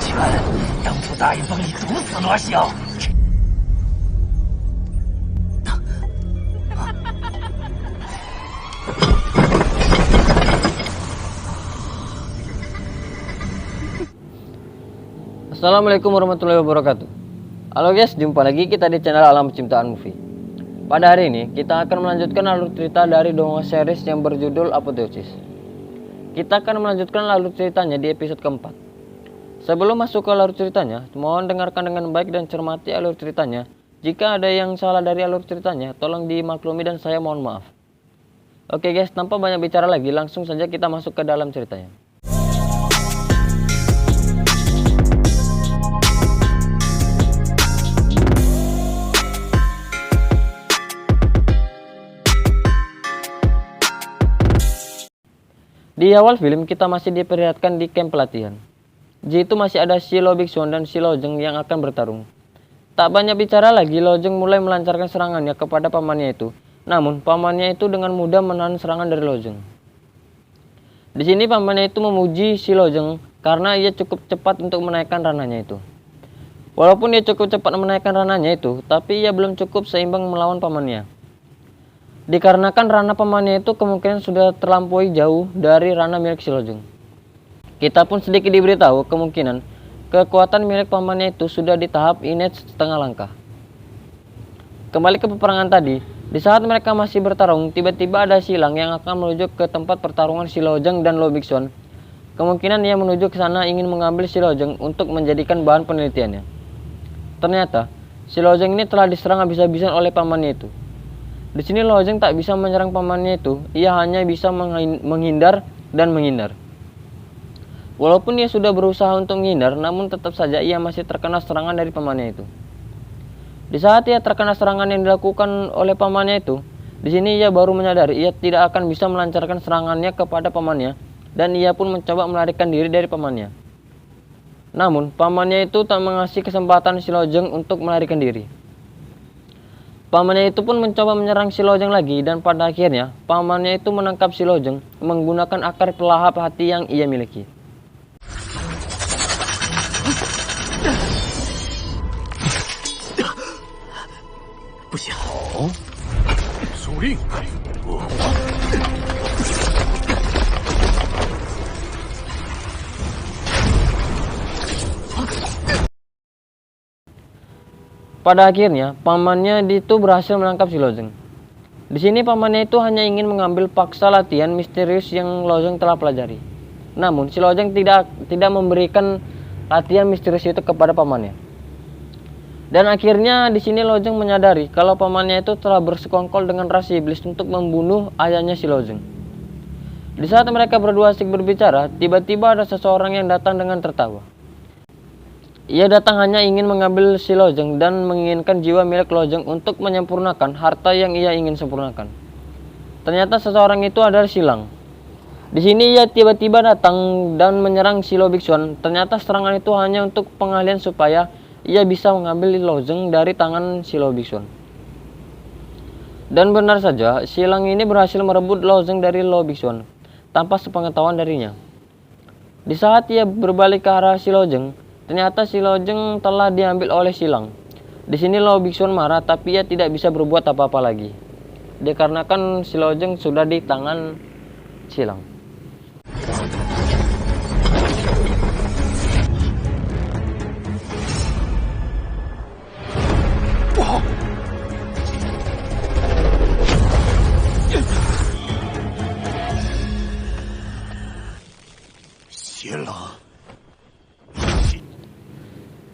权当初答应帮你毒死罗霄。Assalamualaikum warahmatullahi wabarakatuh. Halo guys, jumpa lagi kita di channel Alam Penciptaan Movie. Pada hari ini kita akan melanjutkan alur cerita dari dongeng series yang berjudul Apoteosis. Kita akan melanjutkan alur ceritanya di episode keempat. Sebelum masuk ke alur ceritanya, mohon dengarkan dengan baik dan cermati alur ceritanya. Jika ada yang salah dari alur ceritanya, tolong dimaklumi dan saya mohon maaf. Oke guys, tanpa banyak bicara lagi, langsung saja kita masuk ke dalam ceritanya. Di awal film kita masih diperlihatkan di camp pelatihan. Di itu masih ada si Lo Bixuan dan si Lojeng yang akan bertarung. Tak banyak bicara lagi, Lojeng mulai melancarkan serangannya kepada pamannya itu. Namun pamannya itu dengan mudah menahan serangan dari Lojeng. Di sini pamannya itu memuji si Lojeng karena ia cukup cepat untuk menaikkan ranahnya itu. Walaupun ia cukup cepat menaikkan ranahnya itu, tapi ia belum cukup seimbang melawan pamannya. Dikarenakan ranah pamannya itu kemungkinan sudah terlampaui jauh dari ranah milik si Lojeng. Kita pun sedikit diberitahu kemungkinan kekuatan milik pamannya itu sudah di tahap inet setengah langkah. Kembali ke peperangan tadi, di saat mereka masih bertarung, tiba-tiba ada silang yang akan menuju ke tempat pertarungan si Lojeng dan Lo Bixuan. Kemungkinan ia menuju ke sana ingin mengambil si Lojeng untuk menjadikan bahan penelitiannya. Ternyata, si Lojeng ini telah diserang habis-habisan oleh pamannya itu. Di sini Lojeng tak bisa menyerang pamannya itu, ia hanya bisa menghindar dan menghindar. Walaupun ia sudah berusaha untuk menghindar, namun tetap saja ia masih terkena serangan dari pamannya itu. Di saat ia terkena serangan yang dilakukan oleh pamannya itu, di sini ia baru menyadari ia tidak akan bisa melancarkan serangannya kepada pamannya, dan ia pun mencoba melarikan diri dari pamannya. Namun, pamannya itu tak mengasih kesempatan si Lojeng untuk melarikan diri. Pamannya itu pun mencoba menyerang si Lojeng lagi, dan pada akhirnya pamannya itu menangkap si Lojeng menggunakan akar pelahap hati yang ia miliki. Pada akhirnya, pamannya itu berhasil menangkap si Lojeng. Di sini pamannya itu hanya ingin mengambil paksa latihan misterius yang Lojeng telah pelajari. Namun, si Lojeng tidak memberikan latihan misterius itu kepada pamannya. Dan akhirnya di sini Lojeng menyadari kalau pamannya itu telah bersekongkol dengan ras iblis untuk membunuh ayahnya si Lojeng. Di saat mereka berdua asik berbicara, tiba-tiba ada seseorang yang datang dengan tertawa. Ia datang hanya ingin mengambil si Lojeng dan menginginkan jiwa milik Lojeng untuk menyempurnakan harta yang ia ingin sempurnakan. Ternyata seseorang itu adalah Silang. Di sini ia tiba-tiba datang dan menyerang si Lo Bixuan. Ternyata serangan itu hanya untuk pengalihan supaya ia bisa mengambil Lojeng dari tangan si Lo Bixuan. Dan benar saja, Silang ini berhasil merebut Lojeng dari Lo Bixuan tanpa sepengetahuan darinya. Di saat ia berbalik ke arah si Lojeng, ternyata si Lojeng telah diambil oleh Silang. Di sini Lo Bixuan marah, tapi ia tidak bisa berbuat apa-apa lagi. Dikarenakan si Lojeng sudah di tangan Silang.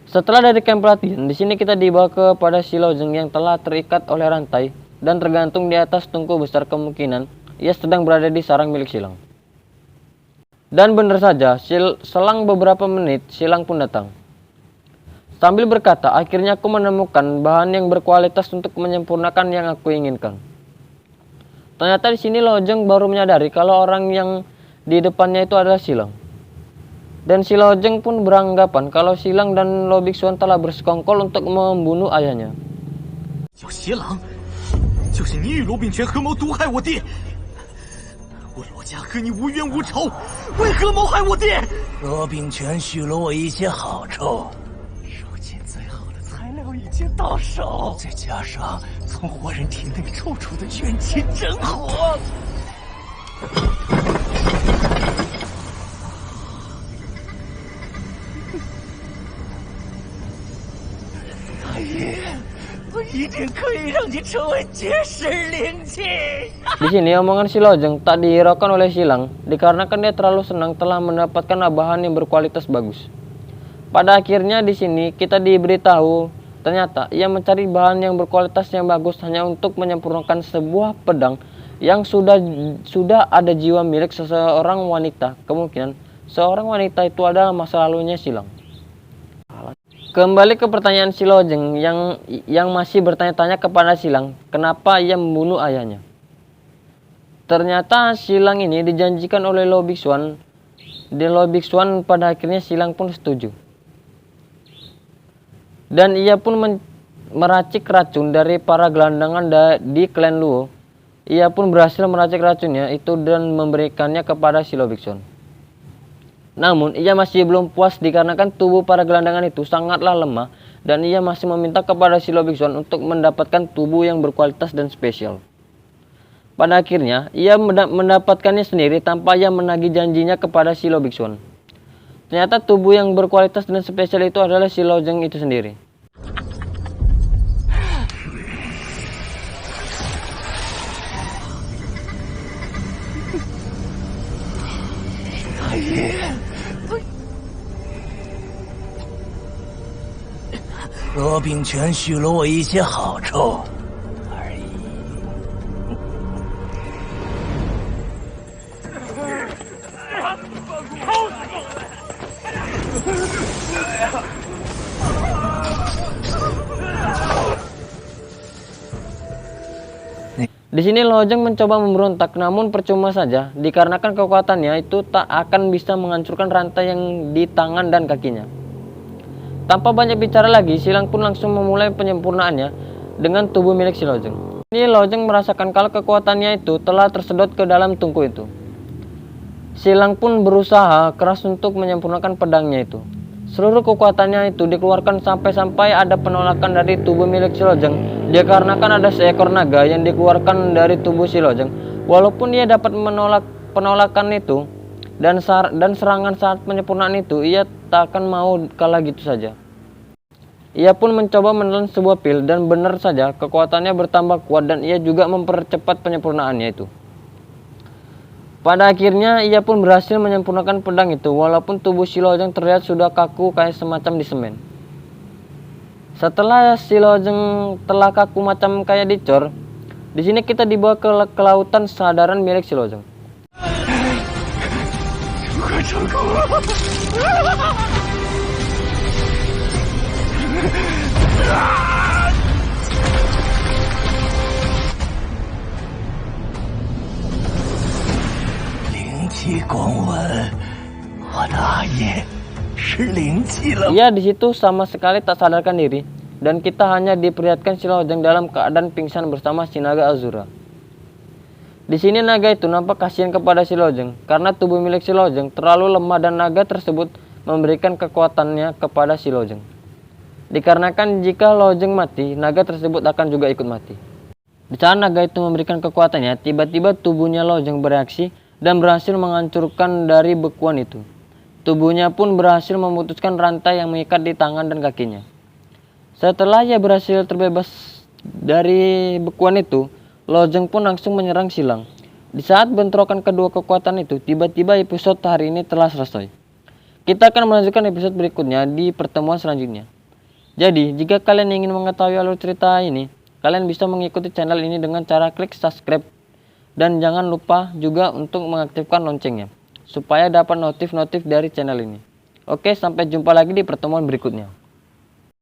Setelah dari camp pelatihan, di sini kita dibawa kepada si Lojeng yang telah terikat oleh rantai dan tergantung di atas tungku besar. Kemungkinan ia sedang berada di sarang milik Silang. Dan benar saja, selang beberapa menit Silang pun datang. Sambil berkata, akhirnya aku menemukan bahan yang berkualitas untuk menyempurnakan yang aku inginkan. Ternyata di sini Lojeng baru menyadari kalau orang yang di depannya itu adalah Silang. Dan si Lojeng pun beranggapan kalau Silang dan Lo Bixuan telah bersekongkol untuk membunuh ayahnya. 我罗家和你无冤无仇，为何谋害我爹？罗秉权许了我一些好处，如今最好的材料已经到手，再加上从活人体内抽出的元气真火，大爷，我一定可以让你成为绝世灵器。 Di sini omongan si Lojeng tak dihiraukan oleh Silang dikarenakan dia terlalu senang telah mendapatkan bahan yang berkualitas bagus. Pada akhirnya di sini kita diberitahu ternyata ia mencari bahan yang berkualitas yang bagus hanya untuk menyempurnakan sebuah pedang yang sudah ada jiwa milik seseorang wanita. Kemungkinan seorang wanita itu adalah masa lalunya Silang. Kembali ke pertanyaan si Lojeng yang masih bertanya-tanya kepada Silang, kenapa ia membunuh ayahnya. Ternyata Silang ini dijanjikan oleh Lo Bixuan. Dan Lo Bixuan pada akhirnya Silang pun setuju. Dan ia pun meracik racun dari para gelandangan di klan Luo. Ia pun berhasil meracik racunnya itu dan memberikannya kepada si Lo Bixuan. Namun ia masih belum puas dikarenakan tubuh para gelandangan itu sangatlah lemah. Dan ia masih meminta kepada si Lo Bixuan untuk mendapatkan tubuh yang berkualitas dan spesial. Pada akhirnya, ia mendapatkannya sendiri tanpa ia menagih janjinya kepada si Lo Bixuan. Ternyata tubuh yang berkualitas dan spesial itu adalah si Lojeng itu sendiri.罗秉权许了我一些好处。 Di sini Lojeng mencoba memberontak, namun percuma saja dikarenakan kekuatannya itu tak akan bisa menghancurkan rantai yang di tangan dan kakinya. Tanpa banyak bicara lagi, Silang pun langsung memulai penyempurnaannya dengan tubuh milik si Lojeng. Ini Lojeng merasakan kalau kekuatannya itu telah tersedot ke dalam tungku itu. Silang pun berusaha keras untuk menyempurnakan pedangnya itu. Seluruh kekuatannya itu dikeluarkan sampai ada penolakan dari tubuh milik si Lojeng. Dikarenakan ada seekor naga yang dikeluarkan dari tubuh si Lojeng. Walaupun ia dapat menolak penolakan itu dan serangan saat penyempurnaan itu, ia tak akan mau kalah gitu saja. Ia pun mencoba menelan sebuah pil dan benar saja kekuatannya bertambah kuat dan ia juga mempercepat penyempurnaannya itu. Pada akhirnya ia pun berhasil menyempurnakan pedang itu walaupun tubuh si Lojeng terlihat sudah kaku kayak semacam di semen. Setelah si Lojeng telah kaku macam kayak dicor, di sini kita dibawa ke lautan sadaran milik si Lojeng. 灵气光纹，我的阿爷是灵气了。 Ia di situ sama sekali tak sadarkan diri dan kita hanya diperlihatkan si Lojeng dalam keadaan pingsan bersama si naga Azura. Di sini naga itu nampak kasihan kepada si Lojeng karena tubuh milik si Lojeng terlalu lemah dan naga tersebut memberikan kekuatannya kepada si Lojeng. Dikarenakan jika Lojeng mati, naga tersebut akan juga ikut mati. Di saat naga itu memberikan kekuatannya, tiba-tiba tubuhnya Lojeng bereaksi dan berhasil menghancurkan dari bekuan itu. Tubuhnya pun berhasil memutuskan rantai yang mengikat di tangan dan kakinya. Setelah ia berhasil terbebas dari bekuan itu, Lojeng pun langsung menyerang Silang. Di saat bentrokan kedua kekuatan itu, tiba-tiba episode hari ini telah selesai. Kita akan melanjutkan episode berikutnya di pertemuan selanjutnya. Jadi, jika kalian ingin mengetahui alur cerita ini, kalian bisa mengikuti channel ini dengan cara klik subscribe. Dan jangan lupa juga untuk mengaktifkan loncengnya, supaya dapat notif-notif dari channel ini. Oke, sampai jumpa lagi di pertemuan berikutnya.